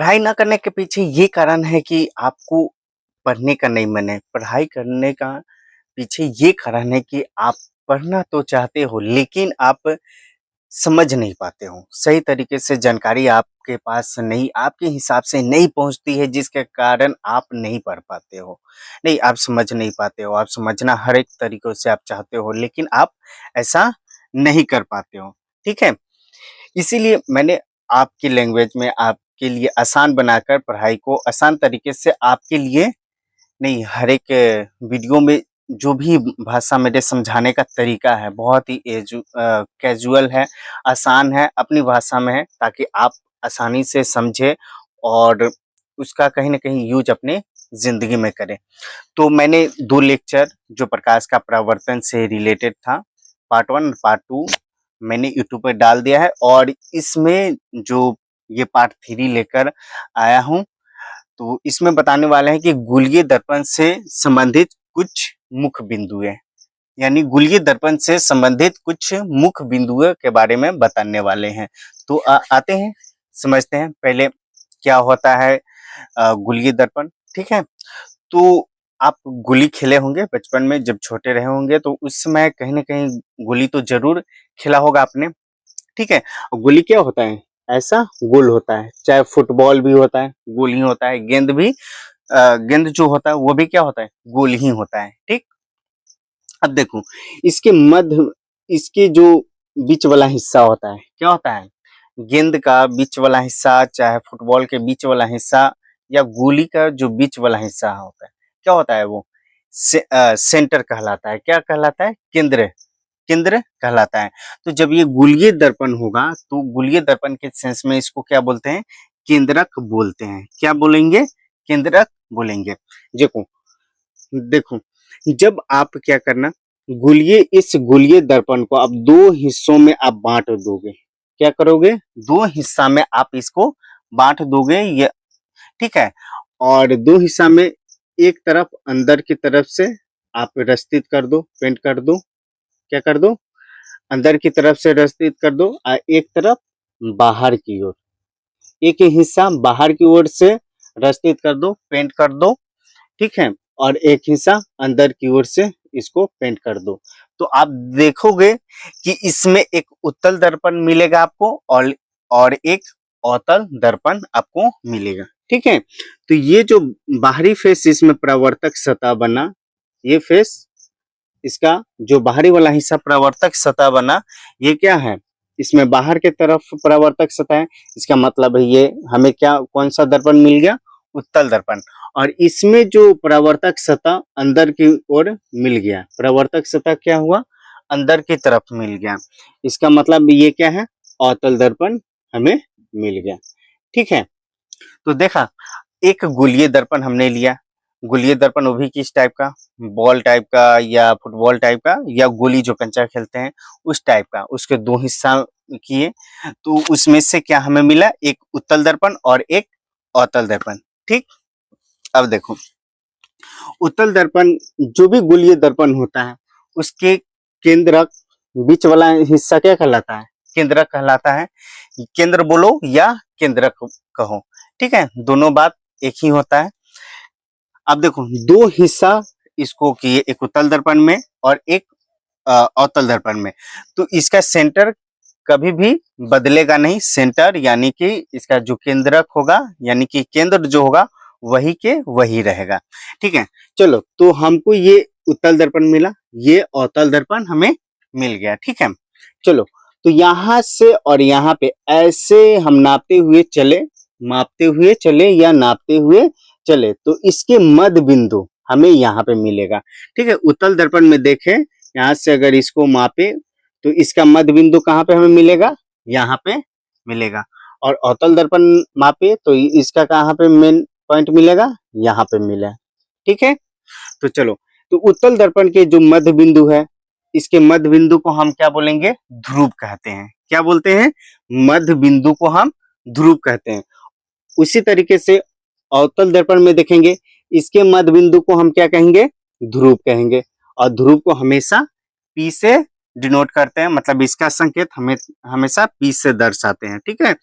पढ़ाई ना करने के पीछे ये कारण है कि आपको पढ़ने का नहीं मन है। पढ़ाई करने का पीछे ये कारण है कि आप पढ़ना तो चाहते हो, लेकिन आप समझ नहीं पाते हो। सही तरीके से जानकारी आपके पास नहीं, आपके हिसाब से नहीं पहुँचती है, जिसके कारण आप नहीं पढ़ पाते हो। नहीं, आप समझ नहीं पाते हो, आप समझना हर एक तरीकों से आप चाहते हो, लेकिन आप ऐसा नहीं कर पाते हो, ठीक है? इसीलिए मैंने आपकी लैंग्वेज में आपके लिए आसान बनाकर पढ़ाई को आसान तरीके से आपके लिए नहीं, हर एक वीडियो में जो भी भाषा मेरे समझाने का तरीका है, बहुत ही कैज़ुअल है, आसान है, अपनी भाषा में है, ताकि आप आसानी से समझें और उसका कहीं न कहीं यूज़ अपने ज़िंदगी में करें। तो मैंने 2 लेक्चर जो प्रकाश का परावर्तन से रिलेटेड था, पार्ट 1 पार्ट 2 मैंने यूट्यूब पे डाल दिया है और इसमें जो ये पार्ट 3 लेकर आया हूँ, तो इसमें बताने वाले हैं कि गोलीय दर्पण से संबंधित कुछ मुख्य बिंदुएँ, यानी गोलीय दर्पण से संबंधित कुछ मुख्य बिंदुओं के बारे में बताने वाले हैं। तो आते हैं, समझते हैं पहले क्या होता है गोलीय दर्पण, ठीक है? तो आप गोली खेले होंगे बचपन में जब छोटे रहे होंगे, तो उस समय कहीं न कहीं गोली तो ज़रूर खेला होगा आपने, ठीक है? और गोली क्या होता है? ऐसा गोल होता है, चाहे फुटबॉल भी होता है, गोल ही होता है, गेंद भी गेंद जो होता है वो भी क्या होता है? गोल ही होता है, ठीक? अब देखो, इसके मध्य इसके जो बीच वाला हिस्सा होता है, क्या होता है? गेंद का बीच वाला हिस्सा, चाहे फुटबॉल के बीच वाला हिस्सा या गोली का जो बीच वाला हिस्सा होता है, क्या होता है वो? सेंटर कहलाता है। क्या कहलाता है? केंद्र, केंद्र कहलाता है। तो जब ये गोलीय दर्पण होगा, तो गोलीय दर्पण के सेंस में इसको क्या बोलते हैं? केंद्रक बोलते हैं। क्या बोलेंगे? केंद्रक बोलेंगे। देखो देखो, जब आप क्या करना, इस गोलीय दर्पण को आप 2 हिस्सों में आप बाँट दोगे। क्या करोगे? 2 हिस्सा में आप इसको बाँट दोगे, य ठीक है? और 2 हिस्सा में एक तरफ अंदर की तरफ से आप रस्तित कर दो, पेंट कर दो। क्या कर दो? अंदर की तरफ से रस्तित कर दो एक तरफ बाहर की ओर। एक हिस्सा बाहर की ओर से रस्तित कर दो, पेंट कर दो, ठीक है? और एक हिस्सा अंदर की ओर से इसको पेंट कर दो। तो आप देखोगे कि इसमें एक उत्तल दर्पण मिलेगा आपको और एक अवतल दर्पण आपको मिलेगा, ठीक है? तो ये जो बाहरी फेस इसमें परावर्तक सतह बना, ये फेस इसका जो बाहरी वाला हिस्सा परावर्तक सतह बना, ये क्या है? इसमें बाहर के तरफ परावर्तक सतह है। इसका मतलब है ये हमें क्या कौन सा दर्पण मिल गया? उत्तल दर्पण। और इसमें जो परावर्तक सतह अंदर की ओर मिल गया, परावर्तक सतह क्या हुआ? अंदर की तरफ मिल गया। इसका मतलब ये क्या है? अवतल दर्पण हमें मिल गया, ठीक है? तो देखा, एक गोलीय दर्पण हमने लिया। गोलीय दर्पण वो भी किस टाइप का? बॉल टाइप का या फुटबॉल टाइप का या गोली जो कंचा खेलते हैं उस टाइप का। उसके 2 हिस्सा किए, तो उसमें से क्या हमें मिला? एक उत्तल दर्पण और एक अवतल दर्पण, ठीक? अब देखो, उत्तल दर्पण जो भी गोलीय दर्पण होता है, उसके केंद्रक बीच वाला हिस्सा क्या कहलाता है? केंद्रक कहलाता है। केंद्र बोलो या केंद्रक कहो, ठीक है? दोनों बात एक ही होता है। अब देखो, 2 हिस्सा इसको किए, एक उत्तल दर्पण में और एक अवतल दर्पण में। तो इसका सेंटर कभी भी बदलेगा नहीं। सेंटर यानी कि इसका जो केंद्रक होगा, यानी कि केंद्र जो होगा वही के वही रहेगा, ठीक है? चलो, तो हमको ये उत्तल दर्पण मिला, ये अवतल दर्पण हमें मिल गया, ठीक है? चलो, तो यहाँ से और यहाँ पे ऐसे हम नापते हुए चले, मापते हुए चले या नापते हुए चले, तो इसके मध्य बिंदु हमें यहाँ पे मिलेगा, ठीक है? उत्तल दर्पण में देखें, यहाँ से अगर इसको मापे तो इसका मध्य बिंदु कहाँ पे हमें मिलेगा? यहाँ पे मिलेगा। और अवतल दर्पण मापे तो इसका कहाँ पे मेन पॉइंट मिलेगा? यहाँ पे मिला, ठीक है? तो चलो, तो उत्तल दर्पण के जो मध्य बिंदु है, इसके मध्य बिंदु को हम क्या बोलेंगे? ध्रुव कहते हैं। क्या बोलते हैं? मध्य बिंदु को हम ध्रुव कहते हैं। उसी तरीके से अवतल दर्पण में देखेंगे, इसके मध्य बिंदु को हम क्या कहेंगे? ध्रुव कहेंगे। और ध्रुव को हमेशा P से डिनोट करते हैं, मतलब इसका संकेत हमें हमेशा P से दर्शाते हैं, ठीक है?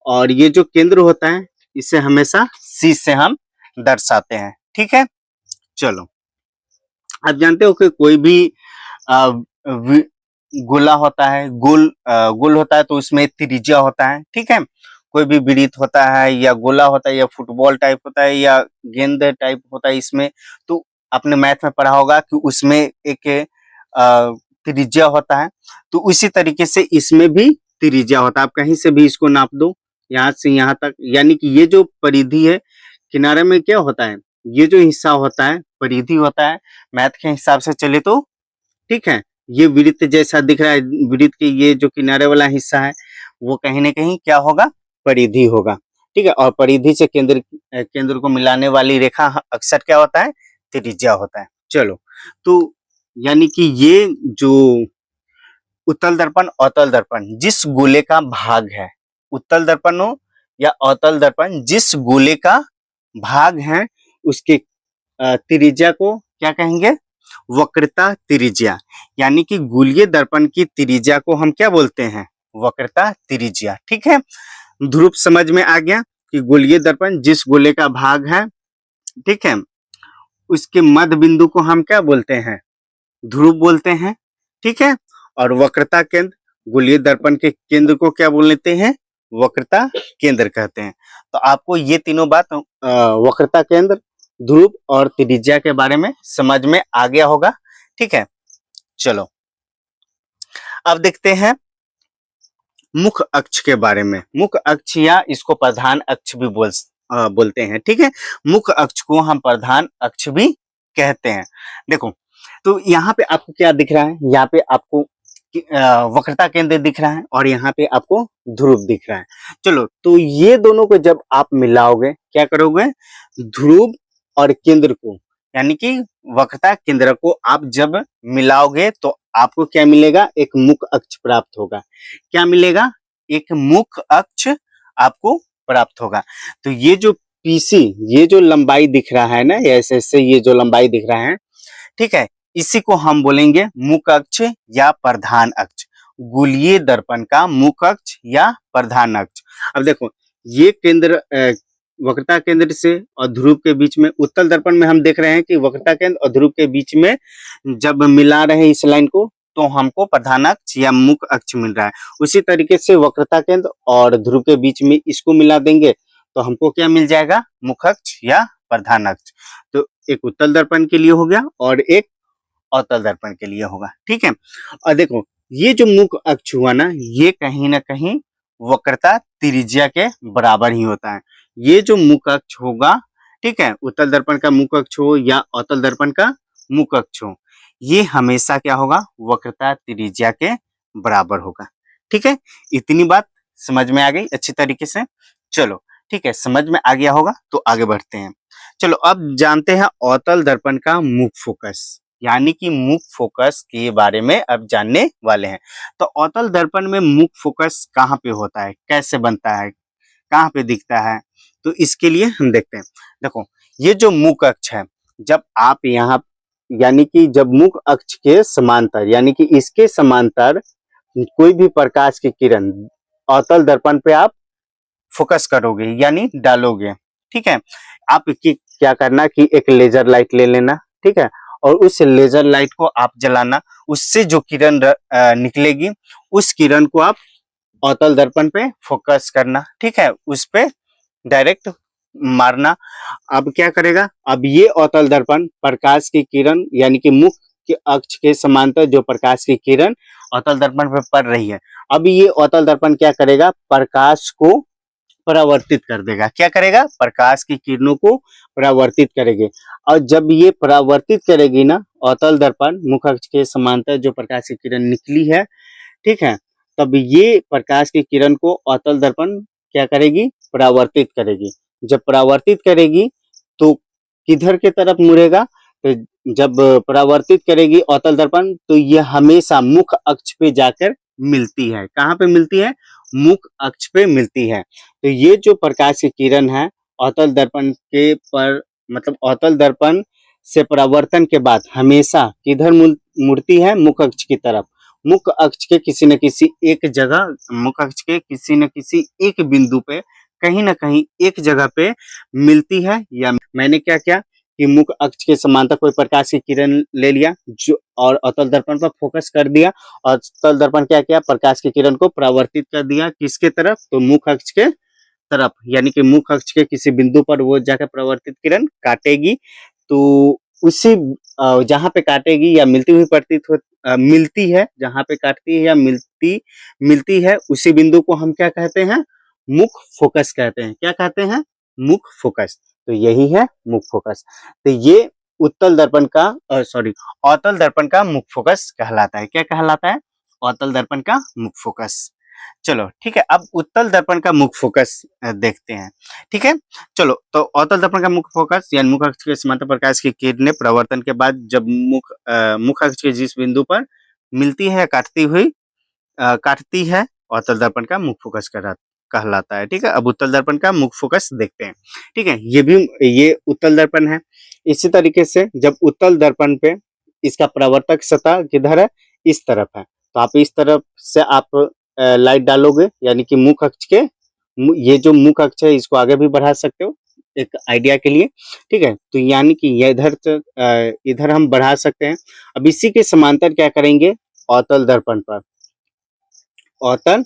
और ये जो केंद्र होता है, इसे हमेशा C से हम दर्शाते हैं। ठीक है, चलो आप जानते हो कि कोई भी आ, गोला होता है, गोल होता है तो उसमें त्रिज्या होता है। ठीक है, कोई भी वृत्त होता है या गोला होता है या फुटबॉल टाइप होता है या गेंद टाइप होता है, इसमें तो आपने मैथ में पढ़ा होगा कि उसमें एक त्रिज्या होता है। तो उसी तरीके से इसमें भी त्रिज्या होता है। आप कहीं से भी इसको नाप दो, यहाँ से यहाँ तक, यानी कि ये जो परिधि है, किनारे में क्या होता है, ये जो हिस्सा होता है परिधि होता है। मैथ के हिसाब से चले तो ठीक है, ये वृत्त जैसा दिख रहा है, वृत्त के ये जो किनारे वाला हिस्सा है वो कहीं ना कहीं क्या होगा, परिधि होगा। ठीक है, और परिधि से केंद्र को मिलाने वाली रेखा अक्सर क्या होता है, त्रिज्या होता है। चलो, तो यानी कि ये जो उत्तल दर्पण अवतल दर्पण जिस गोले का भाग है, उत्तल दर्पण हो या अवतल दर्पण, जिस गोले का भाग है उसके त्रिज्या को क्या कहेंगे, वक्रता त्रिज्या। यानी कि गोलीय दर्पण की त्रिज्या को हम क्या बोलते हैं, वक्रता त्रिज्या। ठीक है, ध्रुव समझ में आ गया कि गोलीय दर्पण जिस गोले का भाग है, ठीक है, उसके मध्य बिंदु को हम क्या बोलते हैं, ध्रुव बोलते हैं। ठीक है, और वक्रता केंद्र, गोलीय दर्पण के केंद्र को क्या बोल लेते हैं, वक्रता केंद्र कहते हैं। तो आपको ये तीनों बात वक्रता केंद्र, ध्रुव और त्रिज्या के बारे में समझ में आ गया होगा। ठीक है, चलो अब देखते हैं मुख्य अक्ष के बारे में। मुख्य अक्ष या इसको प्रधान अक्ष भी बोलते हैं। ठीक है, मुख्य अक्ष को हम प्रधान अक्ष भी कहते हैं। देखो, तो यहाँ पे आपको क्या दिख रहा है, यहाँ पे आपको वक्रता केंद्र दिख रहा है और यहाँ पे आपको ध्रुव दिख रहा है। चलो, तो ये दोनों को जब आप मिलाओगे, क्या करोगे, ध्रुव और केंद्र को, यानी कि वक्रता केंद्र को आप जब मिलाओगे तो आपको क्या मिलेगा, एक मुख्य अक्ष प्राप्त होगा। क्या मिलेगा, एक मुख्य अक्ष आपको प्राप्त होगा। तो ये जो पीसी, ये जो लंबाई दिख रहा है ना, ऐसे ऐसे ये जो लंबाई दिख रहा है, ठीक है, इसी को हम बोलेंगे मुख्य अक्ष या प्रधान अक्ष। गोलीय दर्पण का मुख्य अक्ष या प्रधान अक्ष। अब देखो, ये केंद्र वक्रता केंद्र से और ध्रुव के बीच में, उत्तल दर्पण में हम देख रहे हैं कि वक्रता केंद्र और ध्रुव के बीच में जब मिला रहे हैं इस लाइन को, तो हमको प्रधान अक्ष या मुख्य अक्ष मिल रहा है। उसी तरीके से वक्रता केंद्र और ध्रुव के बीच में इसको मिला देंगे तो हमको क्या मिल जाएगा, मुख्य अक्ष या प्रधान अक्ष। तो एक उत्तल दर्पण के लिए हो गया और एक अवतल दर्पण के लिए होगा। ठीक है, और देखो, ये जो मुख्य अक्ष हुआ ना, ये कहीं ना कहीं वक्रता त्रिज्या के बराबर ही होता है। ये जो मुख्य अक्ष होगा, ठीक है, उत्तल दर्पण का मुख्य अक्ष हो या अवतल दर्पण का मुख्य अक्ष हो, ये हमेशा क्या होगा, वक्रता त्रिज्या के बराबर होगा। ठीक है, इतनी बात समझ में आ गई अच्छी तरीके से। चलो ठीक है, समझ में आ गया होगा तो आगे बढ़ते हैं। चलो अब जानते हैं अवतल दर्पण का मुख्य फोकस, यानी कि मुख्य फोकस के बारे में अब जानने वाले हैं। तो अवतल दर्पण में मुख्य फोकस कहाँ पे होता है, कैसे बनता है, कहाँ पे दिखता है, तो इसके लिए हम देखते हैं। देखो, ये जो मुख्य अक्ष है, जब आप यहाँ, यानी कि जब मुख्य अक्ष के समांतर, यानी कि इसके समांतर कोई भी प्रकाश की किरण अवतल दर्पण पे आप फोकस करोगे यानी डालोगे। ठीक है, आप क्या करना कि एक लेजर लाइट ले लेना, ठीक है, और उस लेजर लाइट को आप जलाना, उससे जो किरण निकलेगी उस किरण को आप अवतल दर्पण पे फोकस करना। ठीक है, उस पे डायरेक्ट मारना। अब क्या करेगा, अब ये अवतल दर्पण प्रकाश की किरण, यानी कि मुख्य अक्ष के समांतर जो प्रकाश की किरण अवतल दर्पण पे पड़ रही है, अब ये अवतल दर्पण क्या करेगा, प्रकाश को परावर्तित कर देगा। क्या करेगा, प्रकाश की किरणों को परावर्तित करेगी। और जब ये परावर्तित करेगी ना, अवतल दर्पण मुख्य अक्ष के समांतर जो प्रकाश की किरण निकली है, ठीक है, तब ये प्रकाश की किरण को अवतल दर्पण क्या करेगी, परावर्तित करेगी। जब परावर्तित करेगी तो किधर के तरफ मुड़ेगा, तो जब परावर्तित करेगी अवतल दर्पण तो ये हमेशा मुख्य अक्ष पे जाकर मिलती है। कहाँ पे मिलती है, मुख्य अक्ष पे मिलती है। तो ये जो प्रकाश की किरण है अवतल दर्पण के पर, मतलब अवतल दर्पण से परावर्तन के बाद हमेशा किधर मुड़ती है, मुख्य अक्ष की तरफ। मुख्य अक्ष के किसी न किसी एक जगह, मुख्य अक्ष के किसी न किसी एक बिंदु पे कहीं ना कहीं एक जगह पे मिलती है। या मैंने क्या किया कि मुख अक्ष के समांतर कोई प्रकाश की किरण ले लिया जो और अवतल दर्पण पर फोकस कर दिया, और अवतल दर्पण क्या किया, प्रकाश की किरण को परावर्तित कर दिया किसके तरफ, तो मुख अक्ष के तरफ, यानी कि मुख अक्ष के किसी बिंदु पर वो जाकर परावर्तित किरण काटेगी। तो उसी जहां पे काटेगी या मिलती हुई मिलती है, जहां पे काटती है या मिलती है, उसी बिंदु को हम क्या कहते हैं, मुख फोकस कहते हैं। क्या कहते हैं, मुख फोकस। तो यही है मुख फोकस। तो ये उत्तल दर्पण का सॉरी अवतल दर्पण का मुख फोकस कहलाता है। क्या कहलाता है, अवतल दर्पण का मुख फोकस। चलो ठीक है, अब उत्तल दर्पण का मुख फोकस देखते हैं। ठीक है, चलो तो अवतल दर्पण का मुख फोकस यानी मुख अक्ष के समांतर प्रकाश की किरणें परावर्तन के बाद जब मुख अक्ष के जिस बिंदु पर मिलती है या काटती है, अवतल दर्पण का मुख फोकस कहलाता है। ठीक है, अब उत्तल दर्पण का मुख फोकस देखते हैं। ठीक है, ये उत्तल दर्पण है। इसी तरीके से जब उत्तल दर्पण पे इसका परावर्तक सतह किधर है, इस तरफ है, तो आप इस तरफ से आप लाइट डालोगे, यानी कि मुख अक्ष के ये जो मुख अक्ष है इसको आगे भी बढ़ा सकते हो एक आइडिया के लिए। ठीक है, तो यानी कि ये इधर हम बढ़ा सकते हैं। अब इसी के समांतर क्या करेंगे, अवतल दर्पण पर, अवतल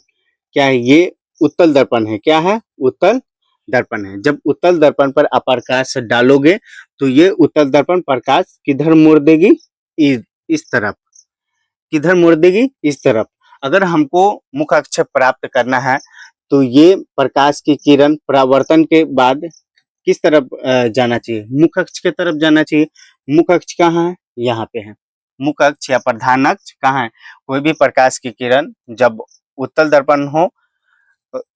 क्या है, ये उत्तल दर्पण है। क्या है, उत्तल दर्पण है। जब उत्तल दर्पण पर आप प्रकाश डालोगे तो ये उत्तल दर्पण प्रकाश किधर मोड़ देगी, इस तरफ। किधर मोड़ देगी, इस तरफ। अगर हमको मुख अक्ष प्राप्त करना है तो ये प्रकाश की किरण परावर्तन के बाद किस तरफ जाना चाहिए, मुख अक्ष के तरफ जाना चाहिए। मुख अक्ष कहाँ है, यहाँ पे है। मुख अक्ष या प्रधान अक्ष कहाँ है, कोई भी प्रकाश की किरण जब उत्तल दर्पण हो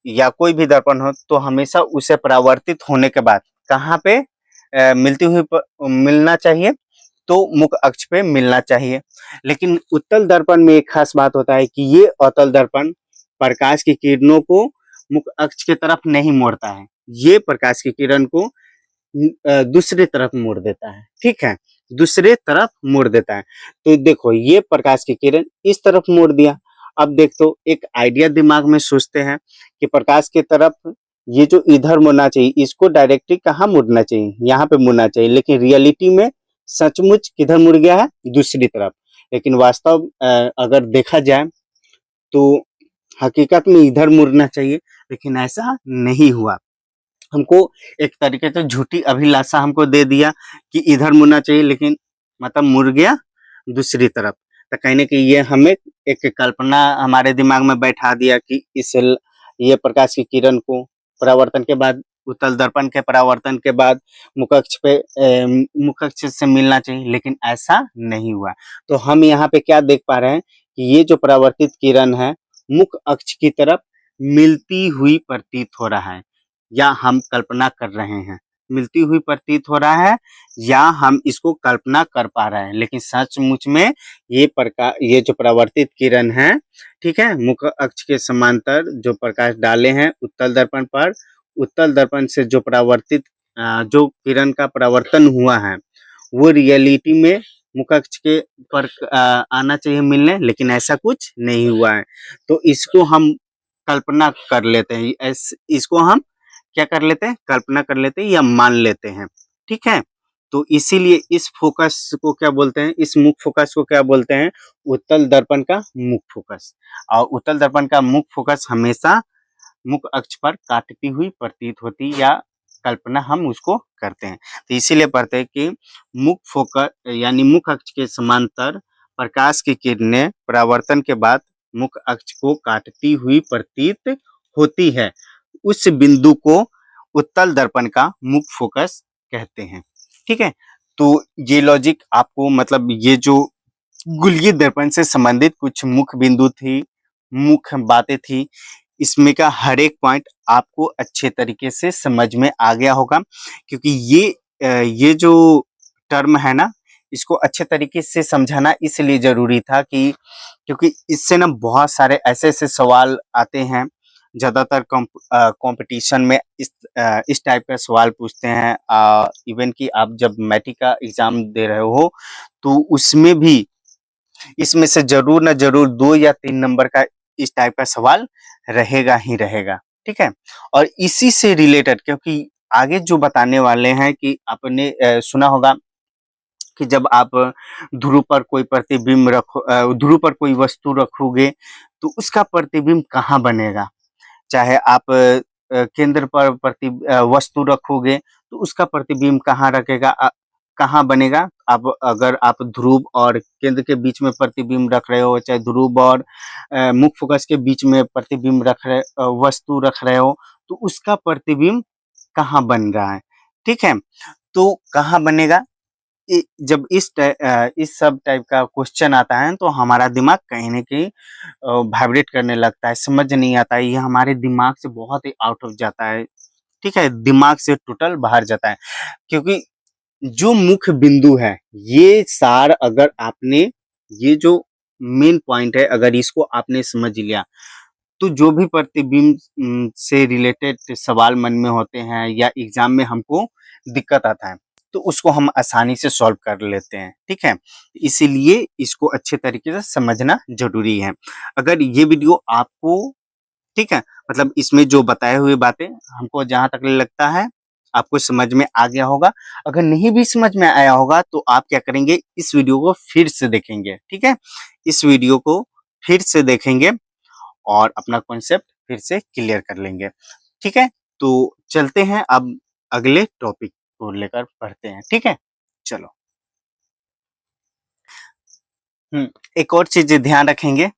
या कोई भी दर्पण हो तो हमेशा उसे परावर्तित होने के बाद कहाँ पे मिलती हुई मिलना चाहिए, तो मुख अक्ष पे मिलना चाहिए। लेकिन उत्तल दर्पण में एक खास बात होता है कि ये अवतल दर्पण प्रकाश की किरणों को मुख अक्ष की तरफ नहीं मोड़ता है, ये प्रकाश की किरण को दूसरे तरफ मोड़ देता है। ठीक है, दूसरे तरफ मोड़ देता है। तो देखो ये प्रकाश की किरण इस तरफ मोड़ दिया। अब देख तो एक आइडिया दिमाग में सोचते हैं कि प्रकाश की तरफ ये जो इधर मुड़ना चाहिए इसको डायरेक्टली कहाँ मुड़ना चाहिए, यहाँ पे मुड़ना चाहिए, लेकिन रियलिटी में सचमुच किधर मुड़ गया है, दूसरी तरफ। लेकिन वास्तव अगर देखा जाए तो हकीकत में इधर मुड़ना चाहिए, लेकिन ऐसा नहीं हुआ। हमको एक तरीके से झूठी अभिलाषा हमको दे दिया कि इधर मुड़ना चाहिए, लेकिन मतलब मुड़ गया दूसरी तरफ। तो कहने की ये हमें एक कल्पना हमारे दिमाग में बैठा दिया कि ये प्रकाश की किरण को परावर्तन के बाद उत्तल दर्पण के परावर्तन के बाद मुख अक्ष से मिलना चाहिए, लेकिन ऐसा नहीं हुआ। तो हम यहाँ पे क्या देख पा रहे हैं कि ये जो परावर्तित किरण है मुख अक्ष की तरफ मिलती हुई प्रतीत हो रहा है, या हम कल्पना कर रहे हैं, मिलती हुई प्रतीत हो रहा है या हम इसको कल्पना कर पा रहे हैं। लेकिन सचमुच में ये जो परावर्तित किरण है, ठीक है, मुख अक्ष के समांतर जो प्रकाश डाले हैं उत्तल दर्पण पर, उत्तल दर्पण से जो किरण का परावर्तन हुआ है वो रियलिटी में मुख अक्ष के पर आना चाहिए मिलने, लेकिन ऐसा कुछ नहीं हुआ है। तो इसको हम कल्पना कर लेते हैं, इसको हम क्या कर लेते हैं, कल्पना कर लेते हैं या मान लेते हैं। ठीक है, तो इसीलिए इस फोकस को क्या बोलते हैं, इस मुख फोकस को क्या बोलते हैं, उत्तल दर्पण का मुख फोकस। और उत्तल दर्पण का मुख फोकस हमेशा मुख अक्ष पर काटती हुई प्रतीत होती या कल्पना हम उसको करते हैं। तो इसीलिए पढ़ते हैं कि मुख फोकस यानी मुख अक्ष के समांतर प्रकाश की किरणें परावर्तन के बाद मुख अक्ष को काटती हुई प्रतीत होती है, उस बिंदु को उत्तल दर्पण का मुख फोकस कहते हैं। ठीक है, तो ये लॉजिक आपको मतलब ये जो गुलिये दर्पण से संबंधित कुछ मुख्य बिंदु थी, मुख्य बातें थी, इसमें का हर एक पॉइंट आपको अच्छे तरीके से समझ में आ गया होगा। क्योंकि ये जो टर्म है ना, इसको अच्छे तरीके से समझाना इसलिए जरूरी था कि क्योंकि इससे ना बहुत सारे ऐसे ऐसे सवाल आते हैं, ज्यादातर कंपटीशन में इस टाइप का सवाल पूछते हैं। इवन कि आप जब मैट्रिक का एग्जाम दे रहे हो तो उसमें भी इसमें से जरूर ना जरूर 2 या 3 नंबर का इस टाइप का सवाल रहेगा ही रहेगा। ठीक है। और इसी से रिलेटेड, क्योंकि आगे जो बताने वाले हैं कि आपने सुना होगा कि जब आप ध्रुव पर कोई प्रतिबिंब ध्रुव पर कोई वस्तु रखोगे तो उसका प्रतिबिंब कहाँ बनेगा। चाहे आप केंद्र पर वस्तु रखोगे तो उसका प्रतिबिंब कहाँ रखेगा, कहाँ बनेगा। आप अगर आप ध्रुव और केंद्र के बीच में प्रतिबिंब रख रहे हो, चाहे ध्रुव और मुख्य फोकस के बीच में प्रतिबिंब वस्तु रख रहे हो, तो उसका प्रतिबिंब कहाँ बन रहा है। ठीक है, तो कहाँ बनेगा। जब इस सब टाइप का क्वेश्चन आता है तो हमारा दिमाग कहीं ना कहीं वाइब्रेट करने लगता है, समझ नहीं आता है, ये हमारे दिमाग से बहुत ही आउट ऑफ जाता है। ठीक है, दिमाग से टोटल बाहर जाता है, क्योंकि जो मुख्य बिंदु है, ये सार अगर आपने, ये जो मेन पॉइंट है, अगर इसको आपने समझ लिया तो जो भी प्रतिबिंब से रिलेटेड सवाल मन में होते हैं या एग्जाम में हमको दिक्कत आता है तो उसको हम आसानी से सॉल्व कर लेते हैं। ठीक है, इसीलिए इसको अच्छे तरीके से समझना जरूरी है। अगर ये वीडियो आपको, ठीक है, मतलब इसमें जो बताए हुए बातें हमको जहां तक लगता है आपको समझ में आ गया होगा। अगर नहीं भी समझ में आया होगा तो आप क्या करेंगे, इस वीडियो को फिर से देखेंगे। ठीक है, इस वीडियो को फिर से देखेंगे और अपना कॉन्सेप्ट फिर से क्लियर कर लेंगे। ठीक है, तो चलते हैं अब अगले टॉपिक को लेकर पढ़ते हैं। ठीक है, चलो। एक और चीज ध्यान रखेंगे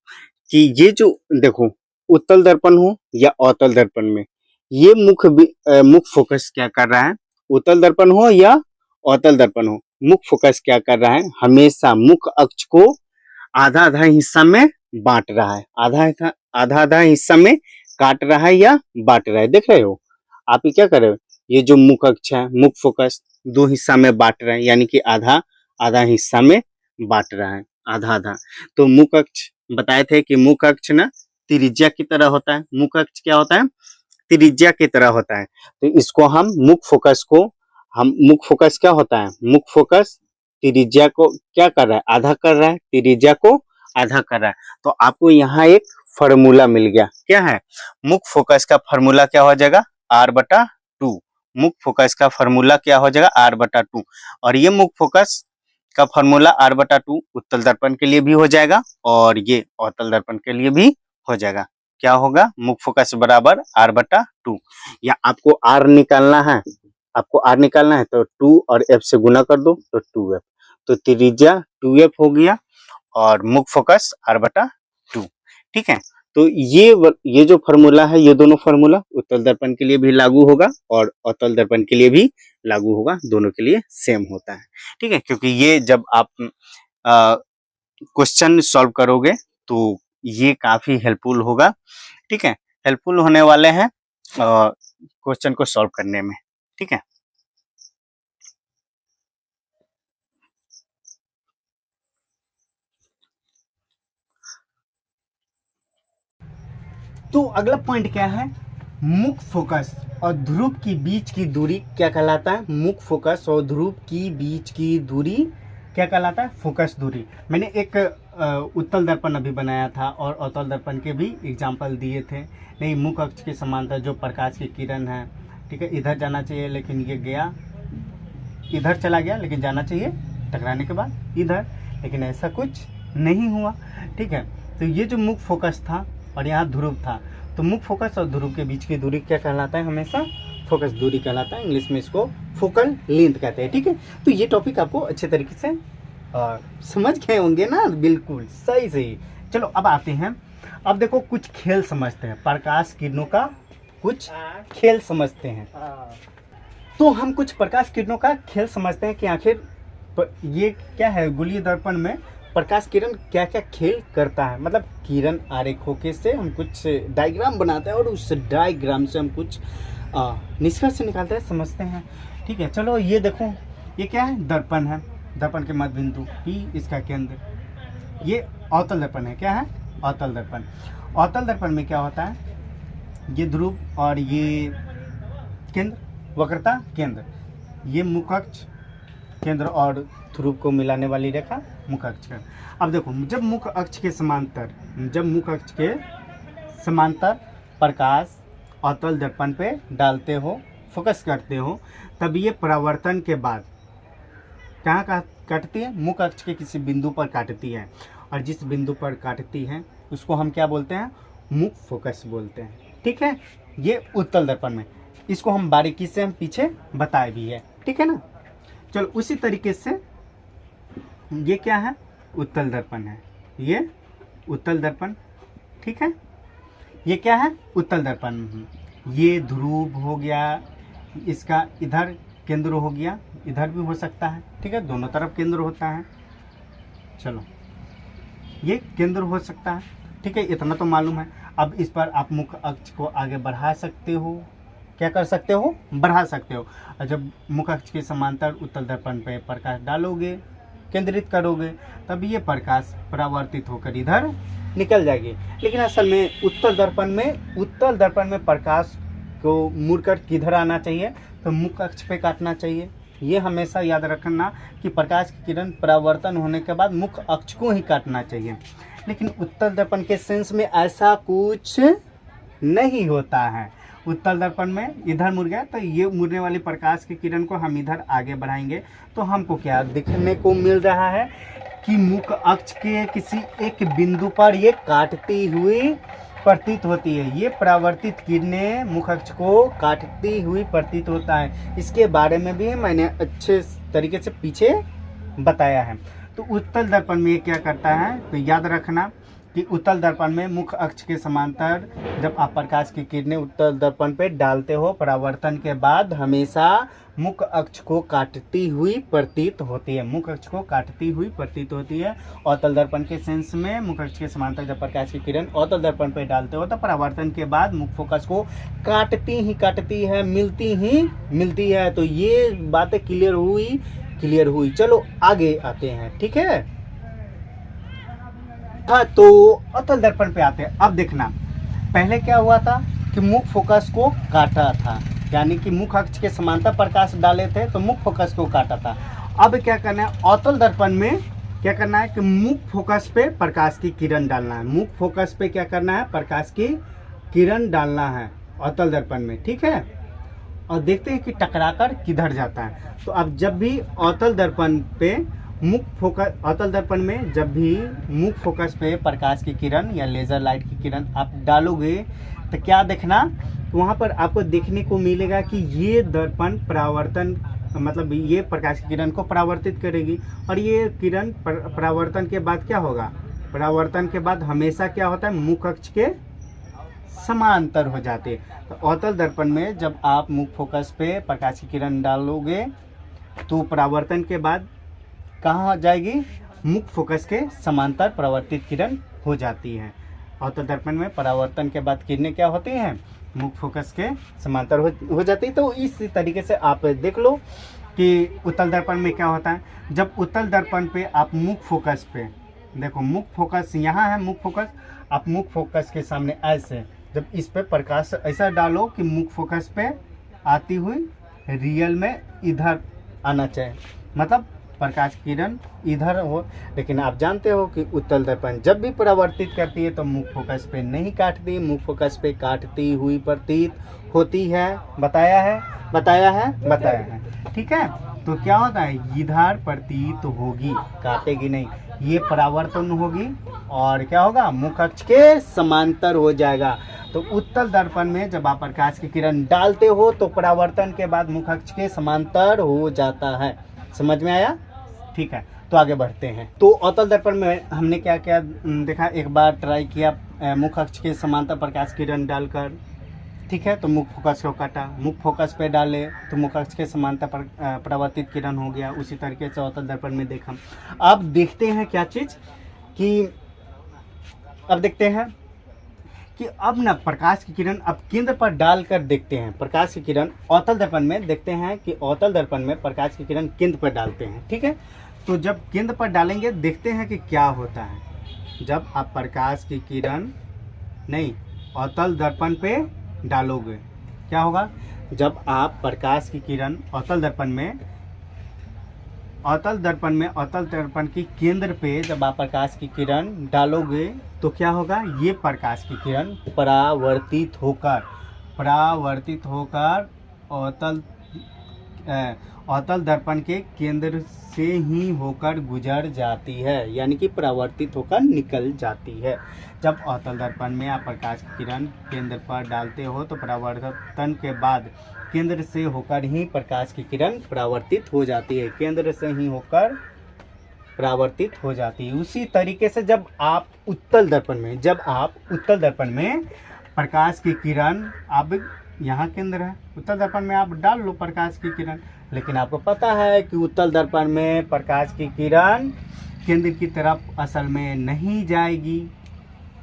कि ये जो देखो, उत्तल दर्पण हो या अवतल दर्पण में, ये मुख्य फोकस क्या कर रहा है। उत्तल दर्पण हो या अवतल दर्पण हो, मुख्य फोकस क्या कर रहा है, हमेशा मुख्य अक्ष को आधा आधा हिस्सा में बांट रहा है, आधा आधा हिस्सा में काट रहा है या बांट रहा है। देख रहे हो आप, ये क्या कर रहे हो, ये जो मुख्य अक्ष है, मुख्य फोकस दो हिस्सा में बांट रहा है, यानी कि आधा आधा हिस्सा में बांट रहा है, आधा आधा। तो मुख्य अक्ष बताए थे कि मुख्य अक्ष ना त्रिज्या की तरह होता है। मुख्य अक्ष क्या होता है, त्रिज्या की तरह होता है। तो इसको हम मुख्य फोकस क्या होता है, मुख्य फोकस त्रिज्या को क्या कर रहा है, आधा कर रहा है, त्रिज्या को आधा कर रहा है। तो आपको यहाँ एक फॉर्मूला मिल गया, क्या है, मुख्य फोकस का फॉर्मूला क्या हो जाएगा, r/2। मुख्य फोकस का फॉर्मूला क्या हो जाएगा, r/2। और ये मुख्य फोकस का फॉर्मूला r/2 उत्तल दर्पण के लिए भी हो जाएगा और ये अवतल दर्पण के लिए भी हो जाएगा। क्या होगा, मुख्य फोकस बराबर r/2। या आपको r निकालना है, तो 2 और f से गुना कर दो तो 2f, तो त्रिज्या 2f हो गया और मुख्य फोकस r/2। ठीक है, तो ये जो फॉर्मूला है, ये दोनों फॉर्मूला उत्तल दर्पण के लिए भी लागू होगा और अवतल दर्पण के लिए भी लागू होगा, दोनों के लिए सेम होता है। ठीक है, क्योंकि ये जब आप क्वेश्चन सॉल्व करोगे तो ये काफी हेल्पफुल होगा। ठीक है, हेल्पफुल होने वाले हैं क्वेश्चन को सॉल्व करने में। ठीक है, तो अगला पॉइंट क्या है, मुख्य फोकस और ध्रुव के बीच की दूरी क्या कहलाता है, मुख्य फोकस और ध्रुव की बीच की दूरी क्या कहलाता है, फोकस दूरी। मैंने एक उत्तल दर्पण अभी बनाया था और अवतल दर्पण के भी एग्जाम्पल दिए थे। नहीं, मुख्य अक्ष के समांतर जो प्रकाश की किरण है, ठीक है, इधर जाना चाहिए लेकिन ये गया, इधर चला गया लेकिन जाना चाहिए टकराने के बाद इधर, लेकिन ऐसा कुछ नहीं हुआ। ठीक है, तो ये जो मुख्य फोकस था और यहाँ ध्रुव था, तो मुख्य फोकस और ध्रुव के बीच की दूरी क्या कहलाता है, हमेशा फोकस दूरी कहलाता है। इंग्लिश में इसको फोकल लेंथ कहते हैं। ठीक है, तो ये टॉपिक आपको अच्छे तरीके से समझ गए होंगे ना, बिल्कुल सही सही। चलो अब आते हैं, अब देखो कुछ खेल समझते हैं, प्रकाश किरणों का कुछ खेल समझते हैं। तो हम कुछ प्रकाश किरणों का खेल समझते हैं कि आखिर ये क्या है, गोलीय दर्पण में प्रकाश किरण क्या क्या खेल करता है। मतलब किरण आरेखों के से हम कुछ डायग्राम बनाते हैं और उस डायग्राम से हम कुछ निष्कर्ष निकालते हैं, समझते हैं। ठीक है, चलो ये देखो, ये क्या है, दर्पण है, दर्पण के मध्य बिंदु ही इसका केंद्र, ये अवतल दर्पण है। क्या है, अवतल दर्पण। अवतल दर्पण में क्या होता है, ये ध्रुव और ये केंद्र, वक्रता केंद्र, ये मुख्य अक्ष केंद्र और ध्रुव को मिलाने वाली रेखा मुख्य अक्ष का। अब देखो, जब मुख्य अक्ष के समांतर प्रकाश अवतल दर्पण पे डालते हो, फोकस करते हो, तब ये परावर्तन के बाद कहाँ काटती है? मुख्य अक्ष के किसी बिंदु पर काटती है, और जिस बिंदु पर काटती है उसको हम क्या बोलते हैं? मुख्य फोकस बोलते हैं। ठीक है, ये उत्तल दर्पण में, इसको हम बारीकी से हम पीछे बताए भी है। ठीक है ना। चलो उसी तरीके से ये क्या है? उत्तल दर्पण है, ये उत्तल दर्पण। ठीक है, ये क्या है? उत्तल दर्पण। ये ध्रुव हो गया, इसका इधर केंद्र हो गया, इधर भी हो सकता है। ठीक है, दोनों तरफ केंद्र होता है। चलो ये केंद्र हो सकता है। ठीक है, इतना तो मालूम है। अब इस पर आप मुख्य अक्ष को आगे बढ़ा सकते हो। क्या कर सकते हो? बढ़ा सकते हो। और जब मुख्य अक्ष के समांतर उत्तल दर्पण पे प्रकाश डालोगे, केंद्रित करोगे, तब ये प्रकाश परावर्तित होकर इधर निकल जाएगी। लेकिन असल में उत्तल दर्पण में प्रकाश को मुड़कर किधर आना चाहिए? तो मुख्य अक्ष पे काटना चाहिए। ये हमेशा याद रखना कि प्रकाश की किरण परावर्तन होने के बाद मुख्य अक्ष को ही काटना चाहिए। लेकिन उत्तल दर्पण के सेंस में ऐसा कुछ नहीं होता है। उत्तल दर्पण में इधर मुड़ गया तो ये मुड़ने वाली प्रकाश की किरण को हम इधर आगे बढ़ाएंगे तो हमको क्या देखने को मिल रहा है कि मुख्य अक्ष के किसी एक बिंदु पर ये काटती हुई प्रतीत होती है। ये परावर्तित किरणें मुख्य अक्ष को काटती हुई प्रतीत होता है। इसके बारे में भी मैंने अच्छे तरीके से पीछे बताया है। तो उत्तल दर्पण में ये क्या करता है? तो याद रखना कि उत्तल दर्पण में मुख्य अक्ष के समांतर जब आप प्रकाश की किरणें उत्तल दर्पण पे डालते हो, परावर्तन के बाद हमेशा मुख्य अक्ष को काटती हुई प्रतीत होती है। मुख्य अक्ष को काटती हुई प्रतीत होती है। अवतल दर्पण के सेंस में मुख्य अक्ष के समांतर जब प्रकाश की किरण अवतल दर्पण पे डालते हो तो परावर्तन के बाद मुख्य फोकस को काटती है, मिलती है। तो ये बातें क्लियर हुई। चलो आगे आते हैं। ठीक है, हाँ, तो अवतल दर्पण पे आते हैं। अब देखना, पहले क्या हुआ था कि मुख्य फोकस को काटा था, यानी कि मुख्य अक्ष के समांतर प्रकाश डाले थे तो मुख्य फोकस को काटा था। अब क्या करना है? अवतल दर्पण में क्या करना है कि मुख्य फोकस पे प्रकाश की किरण डालना है। मुख्य फोकस पे क्या करना है? प्रकाश की किरण डालना है अवतल दर्पण में। ठीक है, और देखते हैं कि टकराकर किधर जाता है। तो अब जब भी अवतल दर्पण पे अवतल दर्पण में जब भी मुख्य फोकस पे प्रकाश की किरण या लेजर लाइट की किरण आप डालोगे तो क्या देखना, वहाँ पर आपको देखने को मिलेगा कि ये दर्पण परावर्तन, मतलब ये प्रकाश की किरण को परावर्तित करेगी। और ये किरण परावर्तन के बाद क्या होगा? परावर्तन के बाद हमेशा क्या होता है? मुख्य अक्ष के समांतर हो जाते हैं। तो अवतल दर्पण में जब आप मुख्य फोकस पे प्रकाश की किरण डालोगे तो परावर्तन के बाद कहाँ जाएगी? मुख्य फोकस के समांतर परावर्तित किरण हो जाती है। अवतल दर्पण में परावर्तन के बाद किरणें क्या होती हैं? मुख्य फोकस के समांतर हो जाती है। तो इस तरीके से आप देख लो कि उत्तल दर्पण में क्या होता है। जब उत्तल दर्पण पे आप मुख्य फोकस पे देखो, मुख्य फोकस यहाँ है, मुख्य फोकस, आप मुख्य फोकस के सामने ऐसे जब इस पे प्रकाश ऐसा डालो कि मुख्य फोकस पे आती हुई रियल में इधर आना चाहिए, मतलब प्रकाश किरण इधर हो। लेकिन आप जानते हो कि उत्तल दर्पण जब भी परावर्तित करती है तो मुख्य फोकस पे नहीं काटती, मुख्य फोकस पे काटती हुई प्रतीत होती है। बताया है। ठीक है, तो क्या होता है? इधर प्रतीत होगी, काटेगी नहीं, ये परावर्तन होगी और क्या होगा? मुख्य अक्ष के समांतर हो जाएगा। तो उत्तल दर्पण में जब आप प्रकाश की किरण डालते हो तो परावर्तन के बाद मुख्य अक्ष के समांतर हो जाता है। समझ में आया? ठीक है, तो आगे बढ़ते हैं। तो अवतल दर्पण में हमने क्या क्या देखा, एक बार ट्राई किया मुख्य अक्ष के समांतर प्रकाश किरण डालकर। ठीक है, तो मुख्य फोकस को काटा, मुख्य फोकस पे डाले तो मुख्य अक्ष के समांतर परावर्तित किरण हो गया। उसी तरीके से अवतल दर्पण में देखा। अब देखते हैं क्या चीज़ कि अब देखते हैं कि अब ना प्रकाश की किरण अब केंद्र पर डालकर देखते हैं। प्रकाश की किरण अवतल दर्पण में देखते हैं कि अवतल दर्पण में प्रकाश की किरण केंद्र पर डालते हैं। ठीक है, तो जब केंद्र पर डालेंगे देखते हैं कि क्या होता है। जब आप प्रकाश की किरण अवतल दर्पण पे डालोगे क्या होगा? जब आप प्रकाश की किरण अवतल दर्पण की केंद्र पे जब आप प्रकाश की किरण डालोगे तो क्या होगा? ये प्रकाश की किरण परावर्तित होकर परावर्तित होकर अवतल दर्पण के केंद्र से ही होकर गुजर जाती है, यानी कि परावर्तित होकर निकल जाती है। जब अवतल दर्पण में आप प्रकाश की किरण केंद्र पर डालते हो तो परावर्तन के बाद केंद्र से होकर ही प्रकाश की किरण परावर्तित हो जाती है, केंद्र से ही होकर परावर्तित हो जाती है। उसी तरीके से जब आप उत्तल दर्पण में प्रकाश की किरण, अब यहाँ केंद्र है, उत्तल दर्पण में आप डाल लो प्रकाश की किरण, लेकिन आपको पता है कि उत्तल दर्पण में प्रकाश की किरण केंद्र की तरफ असल में नहीं जाएगी,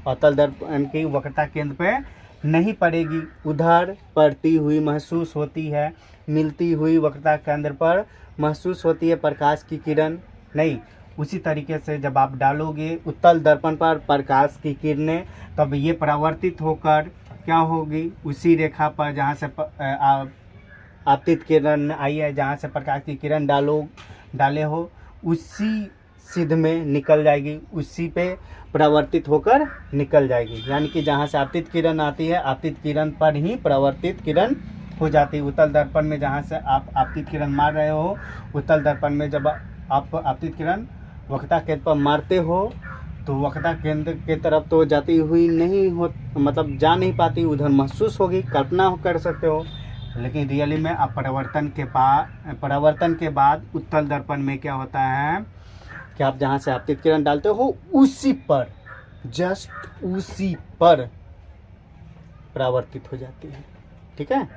अवतल दर्पण की वक्रता केंद्र पे नहीं पड़ेगी, उधर पड़ती हुई महसूस होती है, मिलती हुई वक्रता केंद्र पर महसूस होती है प्रकाश की किरण नहीं। उसी तरीके से जब आप डालोगे उत्तल दर्पण पर प्रकाश की किरणें, तब ये परावर्तित होकर क्या होगी, उसी रेखा पर जहाँ से आपतित किरण आई है, जहाँ से प्रकाश की किरण डाले हो उसी सिद्ध में निकल जाएगी, उसी पे परावर्तित होकर निकल जाएगी, यानी कि जहाँ से आपतित किरण आती है आपतित किरण पर ही परावर्तित किरण हो जाती है। उत्तल दर्पण में जहाँ से आप आपतित किरण मार रहे हो, उत्तल दर्पण में जब आप आपतित किरण वक्रता केंद्र पर मारते हो तो वक्रता केंद्र के तरफ तो जाती हुई नहीं हो, मतलब जा नहीं पाती, उधर महसूस होगी, कल्पना कर सकते हो, लेकिन रियली में आप परावर्तन के बाद उत्तल दर्पण में क्या होता है कि आप जहाँ से आपतित किरण डालते हो उसी पर, जस्ट उसी पर परावर्तित हो जाती है। ठीक है,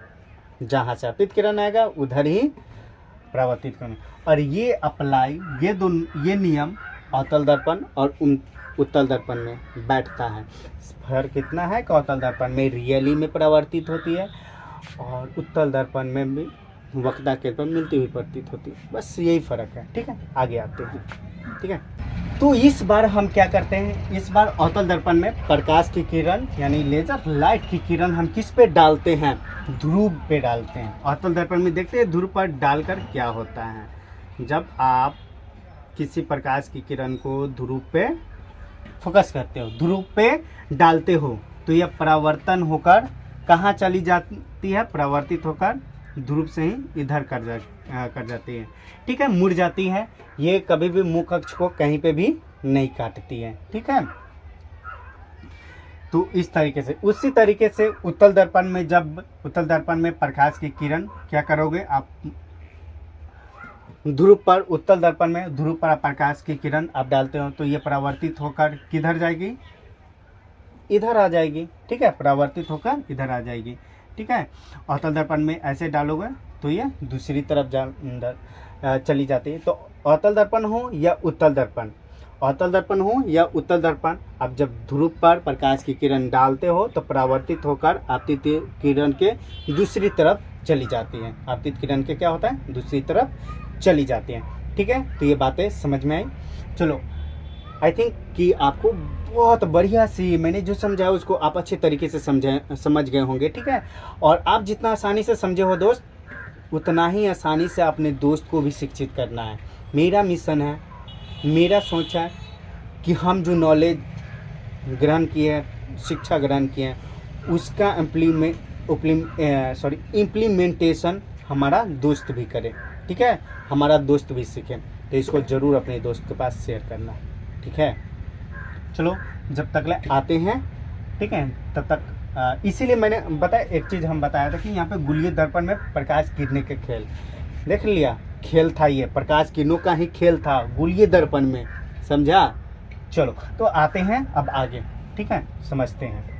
जहाँ से आपतित किरण आएगा उधर ही परावर्तित करना। और ये अप्लाई, ये नियम अवतल दर्पण और उत्तल दर्पण में बैठता है। फर्क कितना है कि अवतल दर्पण में रियली में परावर्तित होती है और उत्तल दर्पण में भी वक्रता केंद्र पर मिलती हुई प्रतीत होती है, बस यही फर्क है। ठीक है, आगे आते हैं। ठीक है, तो इस बार हम क्या करते हैं, इस बार अवतल दर्पण में प्रकाश की किरण यानी लेजर लाइट की किरण हम किस पे डालते हैं, ध्रुव पे डालते हैं। अवतल दर्पण में देखते हैं ध्रुव पर डालकर क्या होता है। जब आप किसी प्रकाश की किरण को ध्रुव पे फोकस करते हो, ध्रुव पे डालते हो, तो यह परावर्तन होकर कहाँ चली जाती है, परावर्तित होकर ध्रुव से ही इधर कर जाती है। ठीक है, मुड़ जाती है, ये कभी भी मुख अक्ष को कहीं पे भी नहीं काटती है। ठीक है, तो इस तरीके से, उसी तरीके से उत्तल दर्पण में, जब उत्तल दर्पण में प्रकाश की किरण क्या करोगे आप, ध्रुव पर, उत्तल दर्पण में ध्रुव पर प्रकाश की किरण आप डालते हो तो ये परावर्तित होकर किधर जाएगी, इधर आ जाएगी। ठीक है, परावर्तित होकर इधर आ जाएगी। ठीक है, अवतल दर्पण में ऐसे डालोगे तो ये दूसरी तरफ चली जाती है। तो अवतल दर्पण हो या उत्तल दर्पण, अवतल दर्पण हो या उत्तल दर्पण, आप जब ध्रुव पर प्रकाश की किरण डालते हो तो परावर्तित होकर आपतित किरण के दूसरी तरफ चली जाती है। आपतित किरण के क्या होता है, दूसरी तरफ चली जाती है। ठीक है, तो ये बातें समझ में आई। चलो, आई थिंक कि आपको बहुत बढ़िया सी मैंने जो समझाया उसको आप अच्छे तरीके से समझ गए होंगे। ठीक है, और आप जितना आसानी से समझे हो दोस्त, उतना ही आसानी से अपने दोस्त को भी शिक्षित करना है। मेरा मिशन है, मेरा सोच है कि हम जो नॉलेज ग्रहण किए हैं, शिक्षा ग्रहण किए हैं, उसका इम्प्लीमेंटेशन हमारा दोस्त भी करे। ठीक है, हमारा दोस्त भी सीखे, तो इसको ज़रूर अपने दोस्त के पास शेयर करना। ठीक है, चलो जब तक ले आते हैं। ठीक है, तब तक इसीलिए मैंने बताया, एक चीज़ हम बताया था कि यहाँ पे गोलीय दर्पण में प्रकाश गिरने के खेल देख लिया, खेल था, ये प्रकाश किरणों का ही खेल था गोलीय दर्पण में, समझा। चलो तो आते हैं अब आगे। ठीक है, समझते हैं।